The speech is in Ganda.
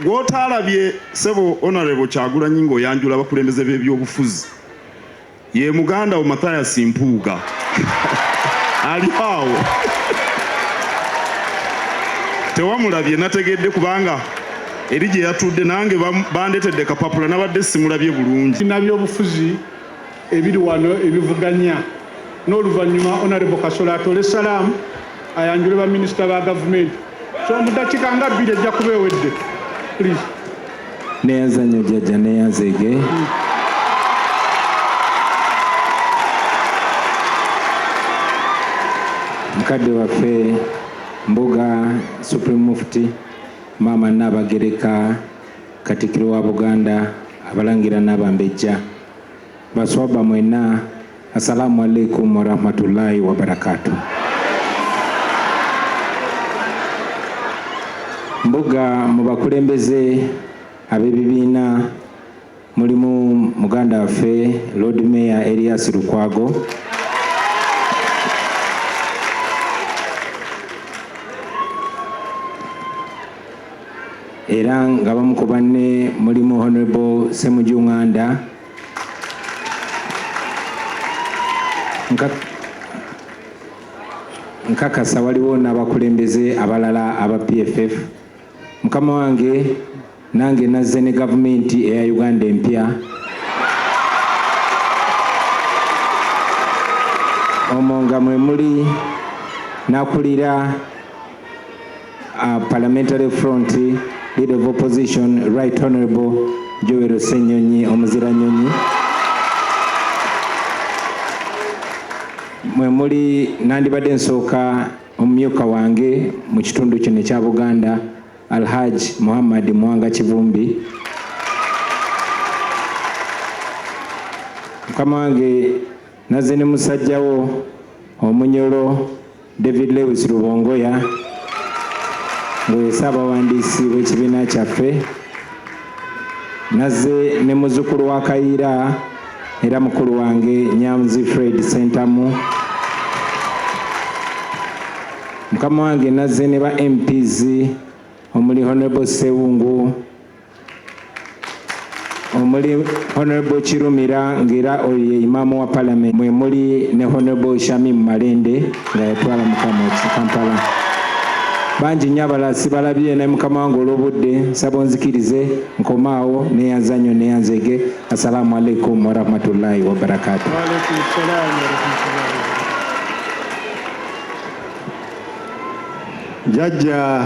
Gwotalabye sebo Honorable Kyagulanyi ng'oyanjula abakulembeze b'ebyobufuzi ye muganda wo Mathias Mpuuga ali awo tewamulabye nategedde kubanga eri gye yatudde nange bandetedde kapapula nabadde simulabye bulungi nabyobufuzi ebiri wano ebivuganya n'oluvannyuma Honorable Kasola atole salaamu ayanjule ba minisita ba gavumenti so mu dakiika nga 2 ejja kuba ewedde please. Neyazanyo jjajja neyanzege mukadde waffe Mbuga Supreme Mufti Maama Nnabagereka Katikkiro wa Buganda abalangira n'abambejja baswaba mwena assalamu alaikum wa rahmatullahi wa barakatuh. Mbuga mu bakulembeze ab'ebibiina mulimu muganda waffe Lord Mayor Erias Lukwago, era nga bamu ku banne mulimu Honorable Ssemujjunganda, nkakasa waliwo n'abakulembeze abalala aba PFF. Mukama wange nange nazze ne gavumenti eya Uganda empya omwo nga mwe muli nakulira Parliamentary Front Leader of Opposition Right Honorable Joel Ssenyonyi Omuziranyonyi, mwe muli nandibadde nsooka omumyuka wange mu kitundu kino ekya Buganda Alhaj Muhammad Mwanga Kivumbi. Mukama wange nazze ne musajjawo Omunyolo David Lewis Rubongoya ng'oye Ssaabawandiisi w'ekibiina kyaffe, nazze ne muzzukulu wa Kayiira era mukulu wange Nyamuzi Fred Sentamu. Mukama wange nazze ne ba MPs omuli Honorable Sewungu, omuli Honorable Kirumira ng'era oyo ye Imaamu wa Parliament, mwe muli ne Honorable Shamim Malende nga yatwala Mukama Kampala. Bangi nnyo abalala sibalabye naye Mukama wange olw'obudde nsaba onzikirize nkomaawo neyanzanyo neyanzege. Assalamu alaikum wa rahmatullahi wa barakatuh. Wa alaikum salaam wa rahmatullahi. Jjajja